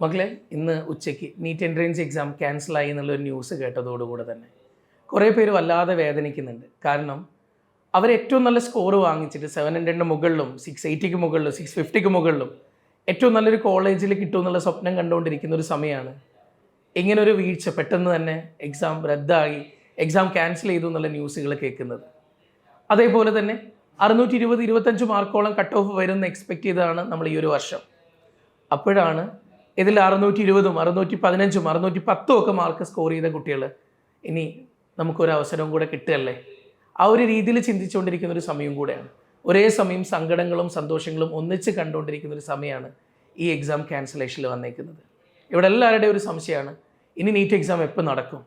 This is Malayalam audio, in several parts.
മക്കളെ, ഇന്ന് ഉച്ചയ്ക്ക് നീറ്റ് എൻട്രൻസ് എക്സാം ക്യാൻസലായി എന്നുള്ളൊരു ന്യൂസ് കേട്ടതോടുകൂടെ തന്നെ കുറേ പേര് വല്ലാതെ വേദനിക്കുന്നുണ്ട്. കാരണം അവർ ഏറ്റവും നല്ല സ്കോർ വാങ്ങിച്ചിട്ട് 700 മുകളിലും 680 മുകളിലും 650 മുകളിലും ഏറ്റവും നല്ലൊരു കോളേജിൽ കിട്ടുമെന്നുള്ള സ്വപ്നം കണ്ടുകൊണ്ടിരിക്കുന്ന ഒരു സമയമാണ് ഇങ്ങനൊരു വീഴ്ച പെട്ടെന്ന് തന്നെ എക്സാം റദ്ദായി, എക്സാം ക്യാൻസൽ ചെയ്തു എന്നുള്ള ന്യൂസുകൾ കേൾക്കുന്നത്. അതേപോലെ തന്നെ 620-25 മാർക്കോളം കട്ട് ഓഫ് വരുമെന്ന് എക്സ്പെക്റ്റ് ചെയ്തതാണ് നമ്മൾ ഈ ഒരു വർഷം. അപ്പോഴാണ് ഇതിൽ 620-ഉം 615-ഉം 610-ഉം ഒക്കെ മാർക്ക് സ്കോർ ചെയ്ത കുട്ടികൾ ഇനി നമുക്കൊരു അവസരവും കൂടെ കിട്ടുകയല്ലേ, ആ ഒരു രീതിയിൽ ചിന്തിച്ചുകൊണ്ടിരിക്കുന്ന ഒരു സമയം കൂടെയാണ്. ഒരേ സമയം സങ്കടങ്ങളും സന്തോഷങ്ങളും ഒന്നിച്ച് കണ്ടുകൊണ്ടിരിക്കുന്ന ഒരു സമയമാണ് ഈ എക്സാം ക്യാൻസലേഷനിൽ വന്നേക്കുന്നത്. ഇവിടെ എല്ലാവരുടെയും ഒരു സംശയമാണ്, ഇനി നീറ്റ് എക്സാം എപ്പോൾ നടക്കും,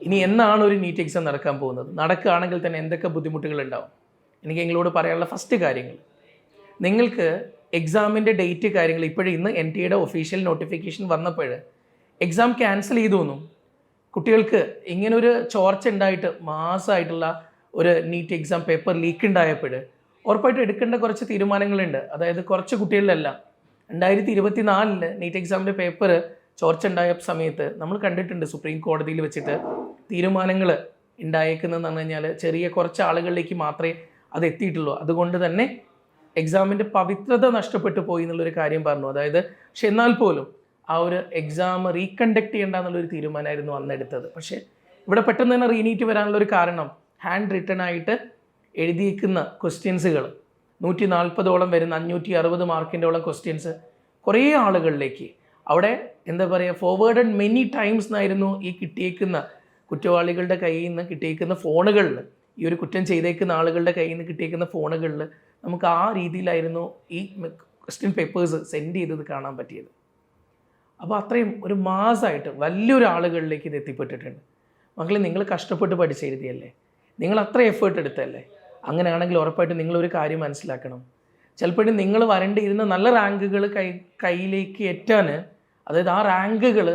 ഇനി എന്നാണ് ഒരു നീറ്റ് എക്സാം നടക്കാൻ പോകുന്നത്, നടക്കുകയാണെങ്കിൽ തന്നെ എന്തൊക്കെ ബുദ്ധിമുട്ടുകൾ ഉണ്ടാവും. എനിക്ക് നിങ്ങളോട് പറയാനുള്ള ഫസ്റ്റ് കാര്യങ്ങൾ, നിങ്ങൾക്ക് എക്സാമിൻ്റെ ഡേറ്റ് കാര്യങ്ങൾ ഇപ്പോഴും ഇന്ന് NTA ഒഫീഷ്യൽ നോട്ടിഫിക്കേഷൻ വന്നപ്പോൾ എക്സാം ക്യാൻസൽ ചെയ്തു എന്നും കുട്ടികൾക്ക് ഇങ്ങനൊരു ചോർച്ച ഉണ്ടായിട്ട് മാസമായിട്ടുള്ള ഒരു നീറ്റ് എക്സാം പേപ്പർ ലീക്ക് ഉണ്ടായപ്പോൾ ഉറപ്പായിട്ട് എടുക്കേണ്ട കുറച്ച് തീരുമാനങ്ങളുണ്ട്. അതായത് കുറച്ച് കുട്ടികളിലല്ല, 2024 നീറ്റ് എക്സാമിൻ്റെ പേപ്പർ ചോർച്ച ഉണ്ടായ സമയത്ത് നമ്മൾ കണ്ടിട്ടുണ്ട് സുപ്രീം കോടതിയിൽ വെച്ചിട്ട് തീരുമാനങ്ങൾ ഉണ്ടായേക്കുന്നതെന്ന് പറഞ്ഞു കഴിഞ്ഞാൽ ചെറിയ കുറച്ച് ആളുകളിലേക്ക് മാത്രമേ അത് എത്തിയിട്ടുള്ളൂ. അതുകൊണ്ട് തന്നെ എക്സാമിൻ്റെ പവിത്രത നഷ്ടപ്പെട്ടു പോയി എന്നുള്ളൊരു കാര്യം പറഞ്ഞു. അതായത് പക്ഷെ എന്നാൽ പോലും ആ ഒരു എക്സാം റീകണ്ടക്ട് ചെയ്യേണ്ട എന്നുള്ളൊരു തീരുമാനമായിരുന്നു അന്നെടുത്തത്. പക്ഷേ ഇവിടെ പെട്ടെന്ന് തന്നെ റീനീറ്റ് വരാനുള്ളൊരു കാരണം ഹാൻഡ് റിട്ടൺ ആയിട്ട് എഴുതിയിരിക്കുന്ന ക്വസ്റ്റ്യൻസുകൾ 140ഓളം വരുന്ന 560 മാർക്കിൻ്റെയോളം ക്വസ്റ്റ്യൻസ് കുറേ ആളുകളിലേക്ക് അവിടെ എന്താ പറയുക ഫോർവേഡഡ് മെനി ടൈംസ് എന്നായിരുന്നു ഈ കിട്ടിയേക്കുന്ന കുറ്റവാളികളുടെ കയ്യിൽ നിന്ന് കിട്ടിയേക്കുന്ന ഫോണുകളിൽ, ഈ ഒരു കുറ്റം ചെയ്തേക്കുന്ന ആളുകളുടെ കയ്യിൽ നിന്ന് കിട്ടിയേക്കുന്ന ഫോണുകളിൽ നമുക്ക് ആ രീതിയിലായിരുന്നു ഈ ക്വസ്റ്റ്യൻ പേപ്പേഴ്സ് സെൻഡ് ചെയ്തത് കാണാൻ പറ്റിയത്. അപ്പോൾ അത്രയും ഒരു മാസമായിട്ട് വലിയൊരു ആളുകളിലേക്ക് ഇത് എത്തിപ്പെട്ടിട്ടുണ്ട്. മക്കളെ, നിങ്ങൾ കഷ്ടപ്പെട്ട് പഠിച്ചെഴുതിയല്ലേ, നിങ്ങൾ അത്ര എഫേർട്ട് എടുത്തല്ലേ, അങ്ങനെയാണെങ്കിൽ ഉറപ്പായിട്ടും നിങ്ങളൊരു കാര്യം മനസ്സിലാക്കണം. ചിലപ്പോഴും നിങ്ങൾ വരേണ്ടിയിരുന്ന നല്ല റാങ്കുകൾ കയ്യിലേക്ക് എത്താൻ, അതായത് ആ റാങ്കുകൾ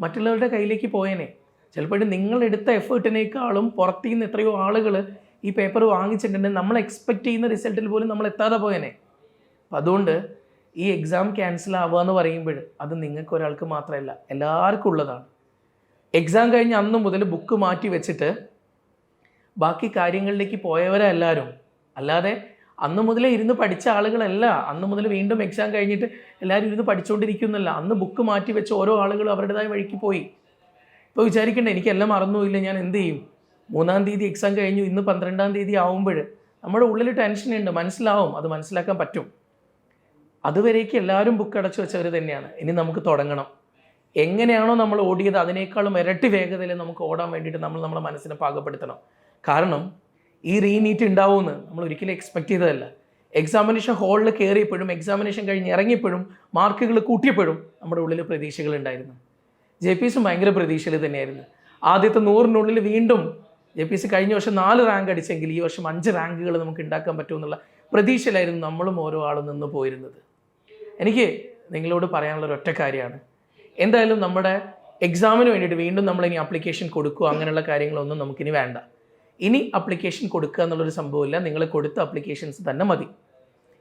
മറ്റുള്ളവരുടെ കയ്യിലേക്ക് പോയേനെ. ചിലപ്പോഴും നിങ്ങളെടുത്ത എഫേർട്ടിനേക്കാളും പുറത്തു നിന്ന് എത്രയോ ആളുകൾ ഈ പേപ്പർ വാങ്ങിച്ചിട്ടുണ്ടെങ്കിൽ നമ്മൾ എക്സ്പെക്റ്റ് ചെയ്യുന്ന റിസൾട്ടിൽ പോലും നമ്മൾ എത്താതെ പോയേനെ. അപ്പം അതുകൊണ്ട് ഈ എക്സാം ക്യാൻസൽ ആവുക എന്ന് പറയുമ്പോൾ അത് നിങ്ങൾക്ക് ഒരാൾക്ക് മാത്രമല്ല, എല്ലാവർക്കും ഉള്ളതാണ്. എക്സാം കഴിഞ്ഞ് അന്ന് മുതൽ ബുക്ക് മാറ്റി വെച്ചിട്ട് ബാക്കി കാര്യങ്ങളിലേക്ക് പോയവരെല്ലാവരും, അല്ലാതെ അന്ന് മുതലേ ഇരുന്ന് പഠിച്ച ആളുകളല്ല അന്ന് മുതൽ വീണ്ടും എക്സാം കഴിഞ്ഞിട്ട് എല്ലാവരും ഇരുന്ന് പഠിച്ചുകൊണ്ടിരിക്കുന്നല്ല. അന്ന് ബുക്ക് മാറ്റി വെച്ച് ഓരോ ആളുകളും അവരുടേതായ വഴിക്ക് പോയി. ഇപ്പോൾ വിചാരിക്കണ്ടേ, എനിക്കെല്ലാം മറന്നുമില്ല, ഞാൻ എന്ത് ചെയ്യും? 3-ാം തീയതി എക്സാം കഴിഞ്ഞു, ഇന്ന് 12-ാം തീയതി ആവുമ്പോൾ നമ്മുടെ ഉള്ളിൽ ടെൻഷനുണ്ട്, മനസ്സിലാവും, അത് മനസ്സിലാക്കാൻ പറ്റും. അതുവരേക്ക് എല്ലാവരും ബുക്ക് അടച്ചു വെച്ചവർ തന്നെയാണ്. ഇനി നമുക്ക് തുടങ്ങണം. എങ്ങനെയാണോ നമ്മൾ ഓടിയത് അതിനേക്കാളും ഇരട്ടി വേഗതയിൽ നമുക്ക് ഓടാൻ വേണ്ടിയിട്ട് നമ്മൾ നമ്മുടെ മനസ്സിനെ പാകപ്പെടുത്തണം. കാരണം ഈ റീനീറ്റ് ഉണ്ടാവുമെന്ന് നമ്മൾ ഒരിക്കലും എക്സ്പെക്റ്റ് ചെയ്തതല്ല. എക്സാമിനേഷൻ ഹാളിൽ കയറിയപ്പോഴും എക്സാമിനേഷൻ കഴിഞ്ഞ് ഇറങ്ങിയപ്പോഴും മാർക്കുകൾ കൂട്ടിയപ്പോഴും നമ്മുടെ ഉള്ളിൽ പ്രതീക്ഷകളുണ്ടായിരുന്നു. JPS ഭയങ്കര പ്രതീക്ഷയിൽ തന്നെയായിരുന്നു. ആദ്യത്തെ 100-നുള്ളിൽ വീണ്ടും JPS കഴിഞ്ഞ വർഷം 4 റാങ്ക് അടിച്ചെങ്കിൽ ഈ വർഷം 5 റാങ്കുകൾ നമുക്ക് ഉണ്ടാക്കാൻ പറ്റുമെന്നുള്ള പ്രതീക്ഷയിലായിരുന്നു നമ്മളും ഓരോ ആളും നിന്ന് പോയിരുന്നത്. എനിക്ക് നിങ്ങളോട് പറയാനുള്ള ഒരൊറ്റ കാര്യമാണ്, എന്തായാലും നമ്മുടെ എക്സാമിന് വേണ്ടിയിട്ട് വീണ്ടും നമ്മളിനി ആപ്ലിക്കേഷൻ കൊടുക്കുക അങ്ങനെയുള്ള കാര്യങ്ങളൊന്നും നമുക്കിനി വേണ്ട. ഇനി ആപ്ലിക്കേഷൻ കൊടുക്കുക എന്നുള്ളൊരു സംഭവമില്ല, നിങ്ങൾ കൊടുത്ത ആപ്ലിക്കേഷൻസ് തന്നെ മതി.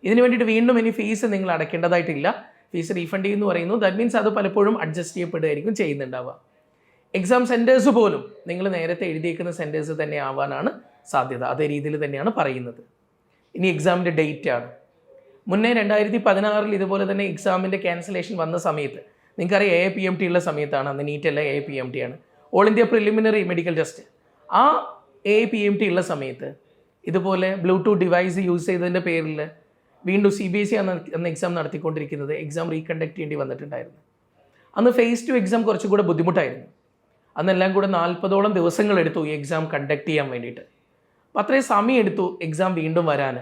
ഇതിന് വേണ്ടിയിട്ട് വീണ്ടും ഇനി ഫീസ് നിങ്ങൾ അടയ്ക്കേണ്ടതായിട്ടില്ല. ഫീസ് റീഫണ്ട് ചെയ്യുമെന്ന് പറയുന്നു. ദാറ്റ് മീൻസ് അത് പലപ്പോഴും അഡ്ജസ്റ്റ് ചെയ്യപ്പെടുകയായിരിക്കും ചെയ്യുന്നുണ്ടാവുക. എക്സാം സെൻറ്റേഴ്സ് പോലും നിങ്ങൾ നേരത്തെ എഴുതിയേക്കുന്ന സെൻറ്റേഴ്സ് തന്നെ ആവാനാണ് സാധ്യത. അതേ രീതിയിൽ തന്നെയാണ് പറയുന്നത്. ഇനി എക്സാമിൻ്റെ ഡേറ്റ് ആണ്. മുന്നേ 2016 ഇതുപോലെ തന്നെ എക്സാമിൻ്റെ ക്യാൻസലേഷൻ വന്ന സമയത്ത് നിങ്ങൾക്കറിയാം AIPMT ഉള്ള സമയത്താണ്, അന്ന് നീറ്റ് അല്ല AIPMT ആണ്, all India preliminary medical test. ആ AIPMT ഉള്ള സമയത്ത് ഇതുപോലെ ബ്ലൂടൂത്ത് ഡിവൈസ് യൂസ് ചെയ്തതിൻ്റെ പേരിൽ വീണ്ടും CBSE അന്ന് എക്സാം നടത്തിക്കൊണ്ടിരിക്കുന്നത് എക്സാം റീകണ്ടക്ട് ചെയ്യേണ്ടി വന്നിട്ടുണ്ടായിരുന്നു. അന്ന് ഫേസ് ടു എക്സാം കുറച്ചുകൂടെ ബുദ്ധിമുട്ടായിരുന്നു. അന്നെല്ലാം കൂടെ 40ഓളം ദിവസങ്ങളെടുത്തു ഈ എക്സാം കണ്ടക്ട് ചെയ്യാൻ വേണ്ടിയിട്ട്. അപ്പോൾ അത്രയും സമയം എടുത്തു എക്സാം വീണ്ടും വരാൻ.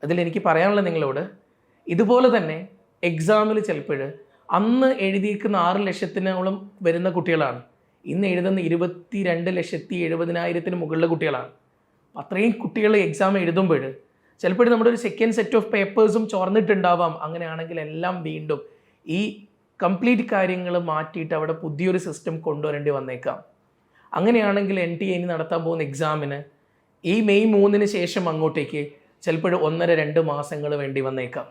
അതിലെനിക്ക് പറയാനുള്ളത് നിങ്ങളോട്, ഇതുപോലെ തന്നെ എക്സാമിൽ ചിലപ്പോൾ അന്ന് എഴുതിയിരിക്കുന്ന 6 ലക്ഷത്തിനോളം വരുന്ന കുട്ടികളാണ് ഇന്ന് എഴുതുന്ന 22,70,000 മുകളിലെ കുട്ടികളാണ്. അത്രയും കുട്ടികൾ എക്സാം എഴുതുമ്പോൾ ചിലപ്പോൾ നമ്മുടെ ഒരു സെക്കൻഡ് സെറ്റ് ഓഫ് പേപ്പേഴ്സും ചോർന്നിട്ടുണ്ടാവാം. അങ്ങനെയാണെങ്കിൽ എല്ലാം വീണ്ടും ഈ കംപ്ലീറ്റ് കാര്യങ്ങൾ മാറ്റിയിട്ട് അവിടെ പുതിയൊരു സിസ്റ്റം കൊണ്ടുവരേണ്ടി വന്നേക്കാം. അങ്ങനെയാണെങ്കിൽ NTA നടത്താൻ പോകുന്ന എക്സാമിന് ഈ മെയ് 3-ന് ശേഷം അങ്ങോട്ടേക്ക് ചിലപ്പോൾ 1.5-2 മാസങ്ങൾ വേണ്ടി വന്നേക്കാം.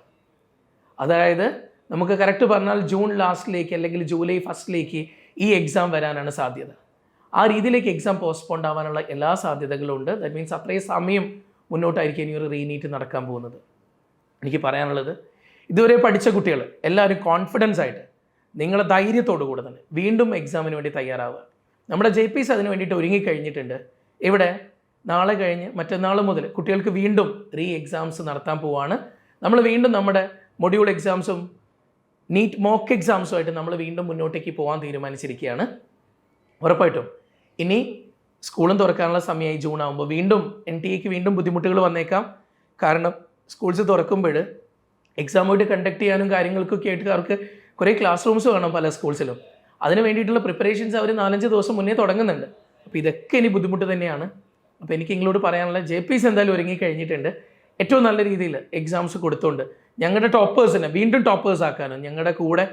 അതായത് നമുക്ക് കറക്റ്റ് പറഞ്ഞാൽ ജൂൺ ലാസ്റ്റിലേക്ക് അല്ലെങ്കിൽ ജൂലൈ ഫസ്റ്റിലേക്ക് ഈ എക്സാം വരാനാണ് സാധ്യത. ആ രീതിയിലേക്ക് എക്സാം പോസ്റ്റ്പോണ്ട് ആവാനുള്ള എല്ലാ സാധ്യതകളും ഉണ്ട്. ദാറ്റ് മീൻസ് അത്രയും സമയം മുന്നോട്ടായിരിക്കും ഇനി ഒരു റീനീറ്റ് നടക്കാൻ പോകുന്നത്. എനിക്ക് പറയാനുള്ളത്, ഇതുവരെ പഠിച്ച കുട്ടികൾ എല്ലാവരും കോൺഫിഡൻസ് ആയിട്ട് നിങ്ങളെ ധൈര്യത്തോടു കൂടെ തന്നെ വീണ്ടും എക്സാമിന് വേണ്ടി തയ്യാറാവുക. നമ്മുടെ JPs അതിന് വേണ്ടിയിട്ട് ഒരുങ്ങിക്കഴിഞ്ഞിട്ടുണ്ട്. ഇവിടെ നാളെ കഴിഞ്ഞ് മറ്റന്നാൾ മുതൽ കുട്ടികൾക്ക് വീണ്ടും എക്സാംസ് നടത്താൻ പോവാണ്. നമ്മൾ വീണ്ടും നമ്മുടെ മൊഡ്യൂൾ എക്സാംസും നീറ്റ് മോക്ക് എക്സാംസുമായിട്ട് നമ്മൾ വീണ്ടും മുന്നോട്ടേക്ക് പോകാൻ തീരുമാനിച്ചിരിക്കുകയാണ്. ഉറപ്പായിട്ടും ഇനി സ്കൂളും തുറക്കാനുള്ള സമയമായി ജൂൺ ആകുമ്പോൾ വീണ്ടും NTA വീണ്ടും ബുദ്ധിമുട്ടുകൾ വന്നേക്കാം. കാരണം സ്കൂൾസ് തുറക്കുമ്പോൾ എക്സാമായിട്ട് കണ്ടക്ട് ചെയ്യാനും കാര്യങ്ങൾക്കൊക്കെ ആയിട്ട് അവർക്ക് കുറേ ക്ലാസ് റൂംസ് വേണം പല സ്കൂൾസിലും. അതിന് വേണ്ടിയിട്ടുള്ള പ്രിപ്പറേഷൻസ് അവർ 4-5 ദിവസം മുന്നേ തുടങ്ങുന്നുണ്ട്. അപ്പോൾ ഇതൊക്കെ ഇനി ബുദ്ധിമുട്ട് തന്നെയാണ്. അപ്പോൾ എനിക്ക് നിങ്ങളോട് പറയാനുള്ള JPs എന്തായാലും ഒരുങ്ങി കഴിഞ്ഞിട്ടുണ്ട്. ഏറ്റവും നല്ല രീതിയിൽ എക്സാംസ് കൊടുത്തുകൊണ്ട് ഞങ്ങളുടെ ടോപ്പേഴ്സിനെ വീണ്ടും ടോപ്പേഴ്സ് ആക്കാനും, ഞങ്ങളുടെ കൂടെ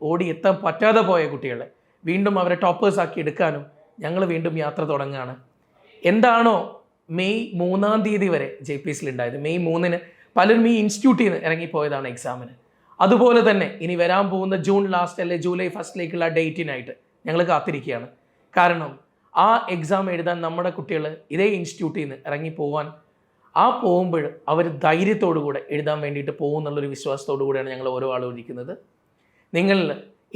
ഓടി എത്താൻ പറ്റാതെ പോയ കുട്ടികളെ വീണ്ടും അവരെ ടോപ്പേഴ്സ് ആക്കി എടുക്കാനും ഞങ്ങൾ വീണ്ടും യാത്ര തുടങ്ങുകയാണ്. എന്താണോ മെയ് 3-ാം തീയതി വരെ JPsൽ ഉണ്ടായത്, മെയ് 3-ന് പലരും ഈ ഇൻസ്റ്റിറ്റ്യൂട്ടിൽ നിന്ന് ഇറങ്ങിപ്പോയതാണ് എക്സാമിന്. അതുപോലെ തന്നെ ഇനി വരാൻ പോകുന്ന ജൂൺ ലാസ്റ്റ് അല്ലെങ്കിൽ ജൂലൈ ഫസ്റ്റിലേക്കുള്ള ഡേറ്റിനായിട്ട് ഞങ്ങൾ കാത്തിരിക്കുകയാണ്. കാരണം ആ എക്സാം എഴുതാൻ നമ്മുടെ കുട്ടികൾ ഇതേ ഇൻസ്റ്റിറ്റ്യൂട്ടിൽ നിന്ന് ഇറങ്ങിപ്പോവാൻ പോകുമ്പോൾ അവർ ധൈര്യത്തോടു കൂടെ എഴുതാൻ വേണ്ടിയിട്ട് പോകുന്നുള്ളൊരു വിശ്വാസത്തോടു കൂടെയാണ് ഞങ്ങൾ ഓരോ ആളും ഇരിക്കുന്നത്. നിങ്ങൾ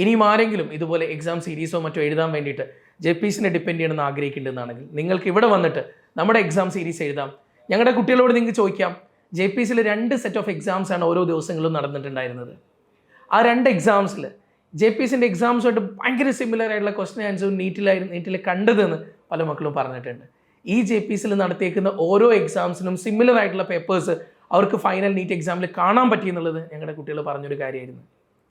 ഇനിയും ആരെങ്കിലും ഇതുപോലെ എക്സാം സീരീസോ മറ്റോ എഴുതാൻ വേണ്ടിയിട്ട് JPsനെ ഡിപ്പെൻഡ് ചെയ്യണമെന്ന് ആഗ്രഹിക്കേണ്ടതാണെങ്കിൽ നിങ്ങൾക്ക് ഇവിടെ വന്നിട്ട് നമ്മുടെ എക്സാം സീരീസ് എഴുതാം. ഞങ്ങളുടെ കുട്ടികളോട് നിങ്ങൾക്ക് ചോദിക്കാം. JPsൽ 2 സെറ്റ് ഓഫ് എക്സാംസാണ് ഓരോ ദിവസങ്ങളും നടന്നിട്ടുണ്ടായിരുന്നത്. ആ 2 എക്സാംസിൽ JPsൻ്റെ എക്സാംസുമായിട്ട് ഭയങ്കര സിമിലർ ആയിട്ടുള്ള ക്വസ്റ്റ്യൻ ആൻസറും നീറ്റിൽ കണ്ടതെന്ന് പല മക്കളും പറഞ്ഞിട്ടുണ്ട്. ഈ JPsൽ നടത്തിയേക്കുന്ന ഓരോ എക്സാംസിനും സിമിലർ ആയിട്ടുള്ള പേപ്പേഴ്സ് അവർക്ക് ഫൈനൽ നീറ്റ് എക്സാമിൽ കാണാൻ പറ്റിയെന്നുള്ളത് ഞങ്ങളുടെ കുട്ടികൾ പറഞ്ഞൊരു കാര്യമായിരുന്നു.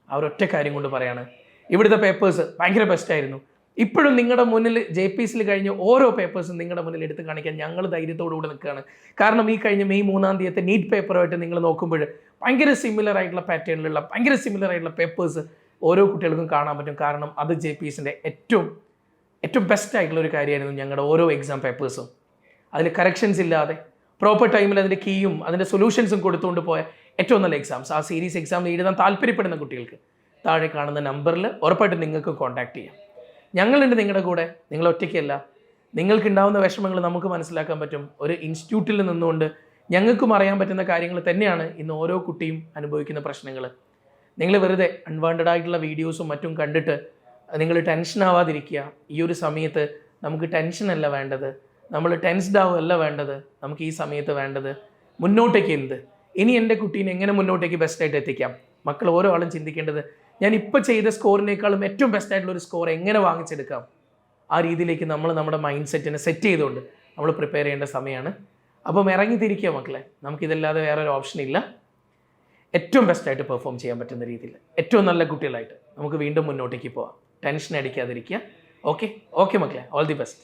ആ ഒരൊറ്റ കാര്യം കൊണ്ട് പറയാണ്, ഇവിടുത്തെ പേപ്പേഴ്സ് ഭയങ്കര ബെസ്റ്റായിരുന്നു. ഇപ്പോഴും നിങ്ങളുടെ മുന്നിൽ JPsൽ കഴിഞ്ഞ ഓരോ പേപ്പേഴ്സും നിങ്ങളുടെ മുന്നിൽ എടുത്ത് കാണിക്കാൻ ഞങ്ങൾ ധൈര്യത്തോടുകൂടി നിൽക്കുകയാണ്. കാരണം ഈ കഴിഞ്ഞ മെയ് 3-ാം തീയതി നീറ്റ് പേപ്പറുമായിട്ട് നിങ്ങൾ നോക്കുമ്പോൾ ഭയങ്കര സിമിലർ ആയിട്ടുള്ള പാറ്റേണിലുള്ള ഭയങ്കര സിമിലർ ആയിട്ടുള്ള പേപ്പേഴ്സ് ഓരോ കുട്ടികൾക്കും കാണാൻ പറ്റും. കാരണം അത് JPsൻ്റെ ഏറ്റവും ബെസ്റ്റ് ആയിട്ടുള്ള ഒരു കാര്യമായിരുന്നു ഞങ്ങളുടെ ഓരോ എക്സാം പേപ്പേഴ്സും. അതിൽ കറക്ഷൻസ് ഇല്ലാതെ പ്രോപ്പർ ടൈമിൽ അതിൻ്റെ കീയും അതിൻ്റെ സൊല്യൂഷൻസും കൊടുത്തുകൊണ്ട് പോയ ഏറ്റവും നല്ല എക്സാംസ്. ആ സീരീസ് എക്സാം എഴുതാൻ താല്പര്യപ്പെടുന്ന കുട്ടികൾക്ക് താഴെ കാണുന്ന നമ്പറിൽ ഉറപ്പായിട്ടും നിങ്ങൾക്ക് കോൺടാക്ട് ചെയ്യാം. ഞങ്ങളുണ്ട് നിങ്ങളുടെ കൂടെ. നിങ്ങൾ ഒറ്റയ്ക്കല്ല. നിങ്ങൾക്കുണ്ടാവുന്ന വിഷമങ്ങൾ നമുക്ക് മനസ്സിലാക്കാൻ പറ്റും. ഒരു ഇൻസ്റ്റിറ്റ്യൂട്ടിൽ നിന്നുകൊണ്ട് ഞങ്ങൾക്കും അറിയാൻ പറ്റുന്ന കാര്യങ്ങൾ തന്നെയാണ് ഇന്ന് ഓരോ കുട്ടിയും അനുഭവിക്കുന്ന പ്രശ്നങ്ങൾ. നിങ്ങൾ വെറുതെ അൺവാണ്ടഡ് ആയിട്ടുള്ള വീഡിയോസും മറ്റും കണ്ടിട്ട് നിങ്ങൾ ടെൻഷൻ ആവാതിരിക്കുക. ഈ ഒരു സമയത്ത് നമുക്ക് ടെൻഷനല്ല വേണ്ടത്, നമ്മൾ ടെൻസ്ഡ് ആവുകയല്ല വേണ്ടത്. നമുക്ക് ഈ സമയത്ത് വേണ്ടത് മുന്നോട്ടേക്ക് ഇനി എൻ്റെ കുട്ടീനെ എങ്ങനെ മുന്നോട്ടേക്ക് ബെസ്റ്റായിട്ട് എത്തിക്കാം. മക്കൾ ഓരോ ആളും ചിന്തിക്കേണ്ടത് ഞാൻ ഇപ്പോൾ ചെയ്ത സ്കോറിനേക്കാളും ഏറ്റവും ബെസ്റ്റായിട്ടുള്ളൊരു സ്കോർ എങ്ങനെ വാങ്ങിച്ചെടുക്കാം. ആ രീതിയിലേക്ക് നമ്മൾ നമ്മുടെ മൈൻഡ് സെറ്റിനെ സെറ്റ് ചെയ്തുകൊണ്ട് നമ്മൾ പ്രിപ്പയർ ചെയ്യേണ്ട സമയമാണ്. അപ്പം ഇറങ്ങിത്തിരിക്കുക മക്കളെ, നമുക്കിതല്ലാതെ വേറൊരു ഓപ്ഷൻ ഇല്ല. ഏറ്റവും ബെസ്റ്റായിട്ട് പെർഫോം ചെയ്യാൻ പറ്റുന്ന രീതിയിൽ ഏറ്റവും നല്ല കുട്ടികളായിട്ട് നമുക്ക് വീണ്ടും മുന്നോട്ടേക്ക് പോവാം. ടെൻഷൻ അടിക്കാതിരിക്കുക. ഓക്കെ മക്കളെ, ഓൾ ദി ബെസ്റ്റ്.